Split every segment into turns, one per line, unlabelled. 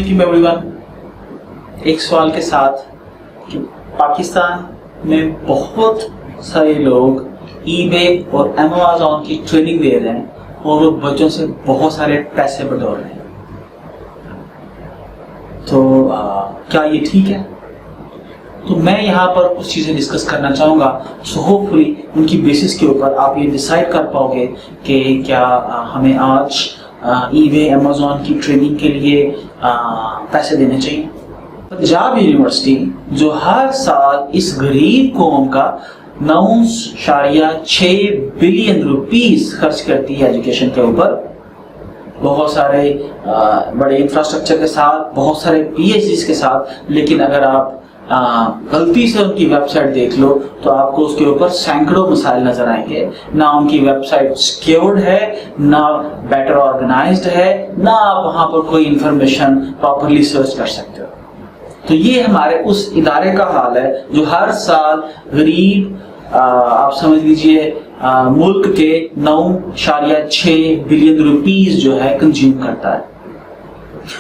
अलैकुम एवरीवन। एक सवाल के साथ कि पाकिस्तान में बहुत सारे लोग ईबे और अमेज़न की ट्रेनिंग दे रहे हैं और वो बच्चों से बहुत सारे पैसे बटोर रहे हैं, तो क्या ये ठीक है? तो मैं यहाँ पर कुछ चीज़ें डिस्कस करना चाहूँगा। सो होपफुली उनकी बेसिस के ऊपर आप ये डिसाइड कर पाओगे कि क्या हमें आज ईबे अमेज़न की ट्रेनिंग के लिए पैसे देने चाहिए। पंजाब यूनिवर्सिटी जो हर साल इस गरीब कौम का 9.6 बिलियन रुपीस खर्च करती है एजुकेशन के ऊपर, बहुत सारे बड़े इंफ्रास्ट्रक्चर के साथ, बहुत सारे PhDs के साथ, लेकिन अगर आप गलती से उनकी वेबसाइट देख लो तो आपको उसके ऊपर सैकड़ों मसाइल नजर आएंगे। ना उनकी वेबसाइट सिक्योर्ड है, ना बेटर ऑर्गेनाइज्ड है, ना आप वहां पर कोई इंफॉर्मेशन प्रॉपरली सर्च कर सकते हो। तो ये हमारे उस इदारे का हाल है जो हर साल गरीब आप समझ लीजिए मुल्क के 9.6 बिलियन रुपीस जो है कंज्यूम करता है।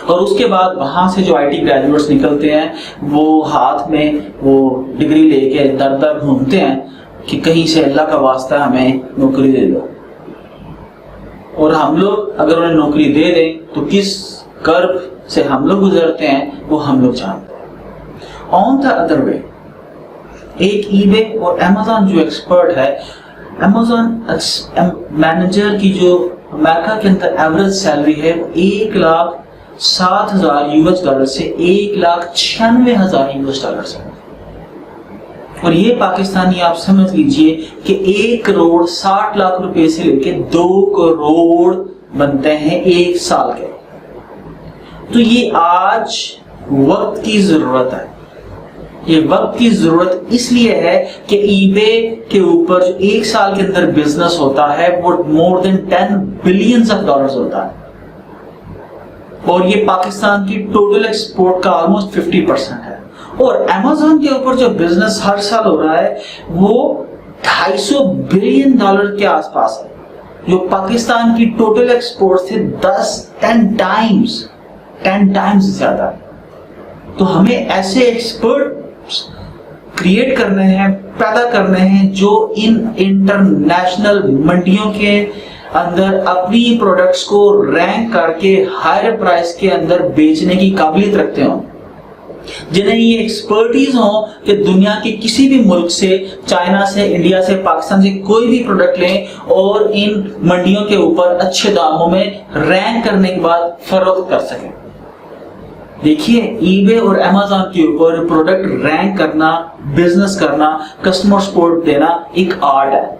और उसके बाद वहां से जो IT ग्रेजुएट्स निकलते हैं वो हाथ में वो डिग्री लेके दर दर घूमते हैं कि कहीं से अल्लाह का वास्ता हमें नौकरी दे दो, और हम लोग अगर उन्हें नौकरी दे दें तो किस कर्ब से हम लोग गुजरते हैं वो हम लोग जानते हैं। ऑन द अदर वे, एक ईबे और अमेज़न जो एक्सपर्ट है, अमेज़न मैनेजर की जो अमेरिका के अंदर एवरेज सैलरी है $1,07,000 से $1,96,000 है। और ये पाकिस्तानी आप समझ लीजिए कि 1,60,00,000 रुपए से लेके 2 करोड़ बनते हैं एक साल के। तो ये आज वक्त की जरूरत है। ये वक्त की जरूरत इसलिए है कि ईबे के ऊपर जो एक साल के अंदर बिजनेस होता है वो मोर देन $10 बिलियन होता है, और ये पाकिस्तान की टोटल एक्सपोर्ट का ऑलमोस्ट 50% है। और अमेज़न के ऊपर जो बिजनेस हर साल हो रहा है वो $250 बिलियन के आसपास है, जो पाकिस्तान की टोटल एक्सपोर्ट से 10 टाइम्स ज्यादा है। तो हमें ऐसे एक्सपर्ट क्रिएट करने हैं, पैदा करने हैं जो इन इंटरनेशनल मंडियों के अंदर अपनी प्रोडक्ट्स को रैंक करके हायर प्राइस के अंदर बेचने की काबिलियत रखते हो, जिन्हें ये एक्सपर्टीज हो कि दुनिया के किसी भी मुल्क से, चाइना से, इंडिया से, पाकिस्तान से कोई भी प्रोडक्ट लें और इन मंडियों के ऊपर अच्छे दामों में रैंक करने के बाद फरोख्त कर सकें। देखिए, ईबे और अमेज़न के ऊपर प्रोडक्ट रैंक करना, बिजनेस करना, कस्टमर सपोर्ट देना एक आर्ट है।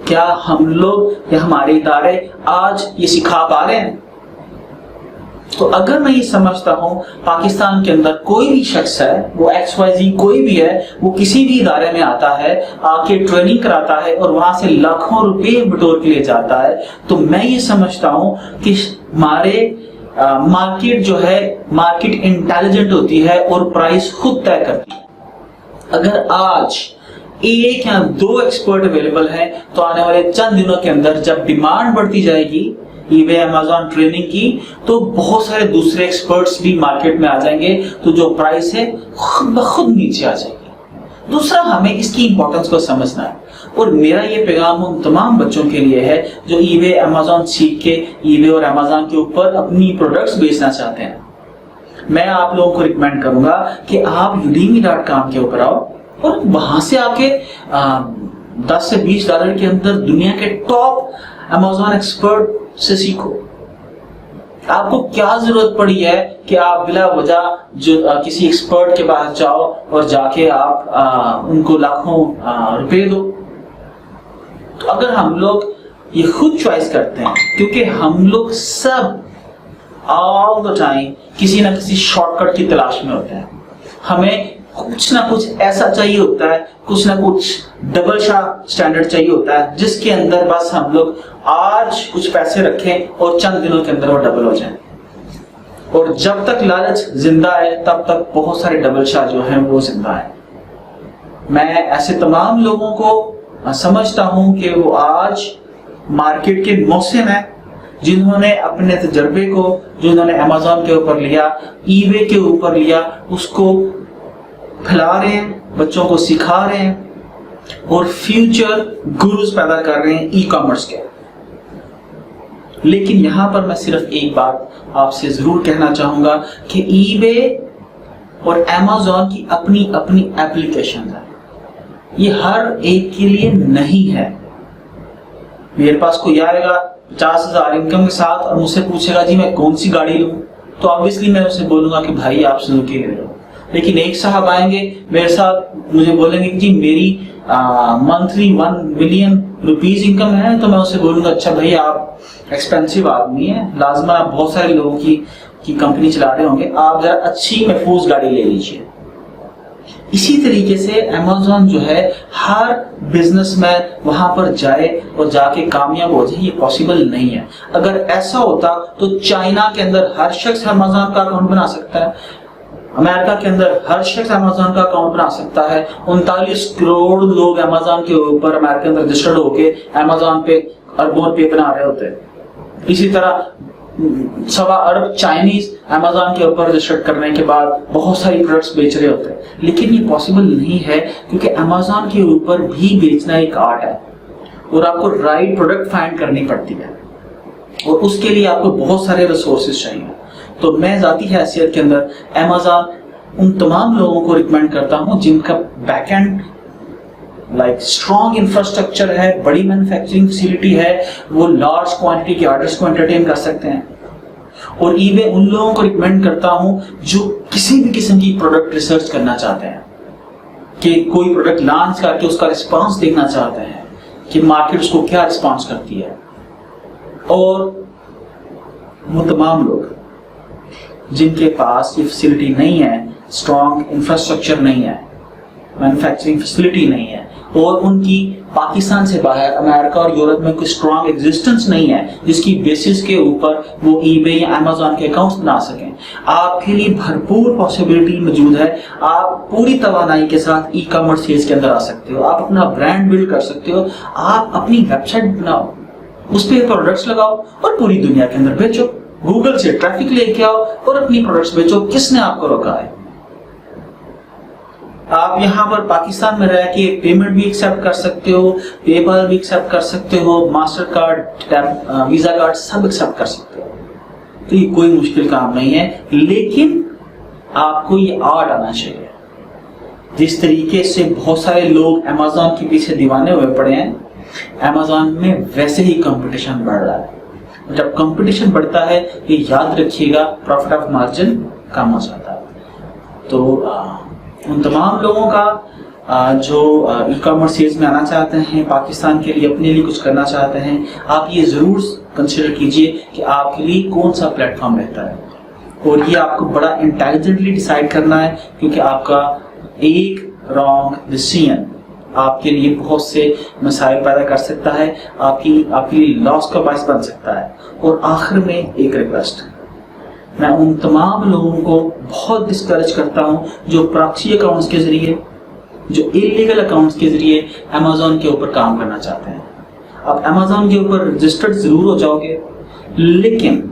क्या हम लोग या हमारे इदारे आज ये सिखा पा रहे हैं? तो अगर मैं ये समझता हूं पाकिस्तान के अंदर कोई भी शख्स है, वो XYZ कोई भी है, वो किसी भी इदारे में आता है, आके ट्रेनिंग कराता है और वहां से लाखों रुपए बटोर के लिए जाता है, तो मैं ये समझता हूं कि हमारे मार्केट जो है, मार्केट इंटेलिजेंट होती है और प्राइस खुद तय करती है। अगर आज एक या 2 एक्सपर्ट अवेलेबल हैं तो आने वाले चंद दिनों के अंदर जब डिमांड बढ़ती जाएगी ईबे अमेज़न ट्रेनिंग की, तो बहुत सारे दूसरे एक्सपर्ट्स भी मार्केट में आ जाएंगे, तो जो प्राइस है खुद ब खुद नीचे आ जाएगी। दूसरा, हमें इसकी इंपॉर्टेंस को समझना है, और मेरा ये पैगाम उन तमाम बच्चों के लिए है जो ईबे अमेज़न सीख के ईबे और अमेज़न के ऊपर अपनी प्रोडक्ट्स बेचना चाहते हैं। मैं आप लोगों को रिकमेंड करूंगा कि आप udemy.com के ऊपर आओ और वहां से आके $10 से $20 के अंदर दुनिया के टॉप अमेज़न एक्सपर्ट से सीखो। आपको क्या जरूरत पड़ी है कि आप बिला वजह जो किसी एक्सपर्ट के पास जाओ और जाके आप उनको लाखों रुपए दो। तो अगर हम लोग ये खुद चॉइस करते हैं, क्योंकि हम लोग सब ऑल द टाइम किसी ना किसी शॉर्टकट की तलाश में होते हैं, हमें कुछ ना कुछ ऐसा चाहिए होता है, कुछ ना कुछ डबल स्टैंडर्ड चाहिए होता है जिसके अंदर बस हम लोग आज कुछ पैसे रखें और चंद दिनों के अंदर वो डबल हो जाए। और जब तक लालच जिंदा है तब तक बहुत सारे डबल शाह जो हैं वो जिंदा है। मैं ऐसे तमाम लोगों को समझता हूं कि वो आज मार्केट के मौसम है जिन्होंने अपने तजर्बे को जो इन्होंने अमेज़न के ऊपर लिया, ईबे के ऊपर लिया, उसको फैला रहे हैं, बच्चों को सिखा रहे हैं और फ्यूचर गुरुज पैदा कर रहे हैं ई कॉमर्स के। लेकिन यहां पर मैं सिर्फ एक बात आपसे जरूर कहना चाहूंगा कि ईबे और अमेज़न की अपनी अपनी एप्लीकेशन है, ये हर एक के लिए नहीं है। मेरे पास कोई आएगा 50,000 इनकम के साथ और मुझसे पूछेगा जी मैं कौन सी गाड़ी लूं, तो ऑब्वियसली मैं उसे बोलूंगा कि भाई आप सुजुकी ले लो। लेकिन एक साहब आएंगे मेरे साथ, मुझे बोलेंगे जी मेरी मंथली 1 मिलियन रुपीज इनकम है, तो मैं उसे बोलूंगा अच्छा भाई आप एक्सपेंसिव आदमी है, लाजमा आप बहुत सारे लोगों की कंपनी चला रहे होंगे, आप जरा अच्छी महफूज गाड़ी ले लीजिए। इसी तरीके से अमेज़न जो है हर बिजनेसमैन वहां पर जाए और जाके कामयाब हो जाए, ये पॉसिबल नहीं है। अगर ऐसा होता तो चाइना के अंदर हर शख्स अमेज़न का अकाउंट बना सकता है, अमेरिका के अंदर हर शख्स अमेज़न का अकाउंट बना सकता है। 39 करोड़ लोग अमेज़न के ऊपर अमेरिका के अंदर रजिस्टर्ड होके अमेज़न पे अरबों रुपए बना रहे होते हैं। इसी तरह 1.25 अरब चाइनीज अमेज़न के ऊपर रजिस्टर्ड करने के बाद बहुत सारी प्रोडक्ट्स बेच रहे होते हैं। लेकिन ये पॉसिबल नहीं है क्योंकि अमेज़न के ऊपर भी बेचना एक आर्ट है और आपको राइट प्रोडक्ट फाइंड करनी पड़ती है और उसके लिए आपको बहुत सारे रिसोर्सेज चाहिए। तो मैं जाती हैसियत के अंदर अमेज़न उन तमाम लोगों को रिकमेंड करता हूं जिनका बैकएंड स्ट्रॉन्ग इंफ्रास्ट्रक्चर है, बड़ी मैन्युफैक्चरिंग फैसिलिटी है, वो लार्ज क्वांटिटी के ऑर्डर्स को एंटरटेन कर सकते हैं। और ईबे उन लोगों को रिकमेंड करता हूं जो किसी भी किस्म की प्रोडक्ट रिसर्च करना चाहते हैं, कि कोई प्रोडक्ट लॉन्च करके उसका रिस्पांस देखना चाहते हैं कि मार्केट उसको क्या रिस्पांस करती है। और वो तमाम लोग जिनके पास ये फैसिलिटी नहीं है, स्ट्रॉन्ग इंफ्रास्ट्रक्चर नहीं है, मैन्युफैक्चरिंग फैसिलिटी नहीं है और उनकी पाकिस्तान से बाहर अमेरिका और यूरोप में कोई स्ट्रॉन्ग एग्जिस्टेंस नहीं है जिसकी बेसिस के ऊपर वो ईबे या अमेज़न के अकाउंट्स बना सकें, आपके लिए भरपूर पॉसिबिलिटी मौजूद है। आप पूरी तवानाई के साथ ई कॉमर्स सेल्स के अंदर आ सकते हो, आप अपना ब्रांड बिल्ड कर सकते हो, आप अपनी वेबसाइट बनाओ, उस पर प्रोडक्ट्स लगाओ और पूरी दुनिया के अंदर बेचो। गूगल से ट्रैफिक लेके आओ और अपनी प्रोडक्ट्स बेचो। किसने आपको रोका है? आप यहाँ पर पाकिस्तान में रह के पेमेंट भी एक्सेप्ट कर सकते हो, पेपाल भी एक्सेप्ट कर सकते हो, मास्टर कार्ड, वीजा कार्ड सब एक्सेप्ट कर सकते हो। तो ये कोई मुश्किल काम नहीं है, लेकिन आपको ये आर्ट आना चाहिए। जिस तरीके से बहुत सारे लोग अमेज़न के पीछे दीवाने हुए पड़े हैं, अमेज़न में वैसे ही कंपटीशन बढ़ रहा है। जब कंपटीशन बढ़ता है, ये याद रखिएगा, प्रॉफिट ऑफ मार्जिन कम हो जाता है। तो उन तमाम लोगों का जो ई कॉमर्स सेल्स में आना चाहते हैं, पाकिस्तान के लिए अपने लिए कुछ करना चाहते हैं, आप ये जरूर कंसिडर कीजिए कि आपके लिए कौन सा प्लेटफॉर्म बेहतर है। और ये आपको बड़ा इंटेलिजेंटली डिसाइड करना है, क्योंकि आपका एक रॉन्ग डिसीजन आपके लिए बहुत से मसाइल पैदा कर सकता है, आपके लिए लॉस का बायस बन सकता है। और आखिर में एक रिक्वेस्ट, मैं उन तमाम लोगों को बहुत डिस्करेज करता हूं जो प्रॉक्सी अकाउंट्स के जरिए, जो इलीगल अकाउंट्स के जरिए अमेज़न के ऊपर काम करना चाहते हैं। आप अमेज़न के ऊपर रजिस्टर्ड जरूर हो जाओगे, लेकिन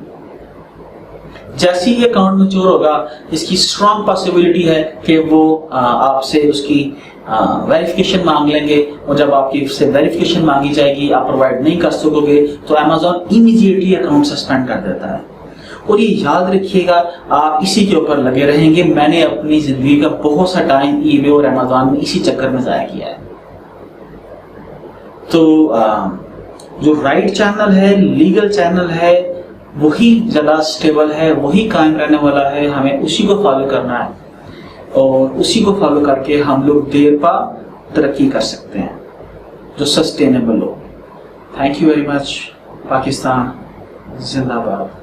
जैसे ही अकाउंट मैच्योर होगा, इसकी स्ट्रॉन्ग पॉसिबिलिटी है कि वो आपसे उसकी वेरिफिकेशन मांग लेंगे, और जब आपकी उससे वेरिफिकेशन मांगी जाएगी, आप प्रोवाइड नहीं कर सकोगे, तो अमेज़न इमीडिएटली अकाउंट सस्पेंड कर देता है। और ये याद रखिएगा, आप इसी के ऊपर लगे रहेंगे। मैंने अपनी जिंदगी का बहुत सा टाइम ईबे और अमेज़न में इसी चक्कर में जाया किया है। तो जो राइट चैनल है, लीगल चैनल है, वही ज्यादा स्टेबल है, वही कायम रहने वाला है। हमें उसी को फॉलो करना है और उसी को फॉलो करके हम लोग देर पा तरक्की कर सकते हैं जो सस्टेनेबल हो। Thank you very much. Pakistan जिंदाबाद।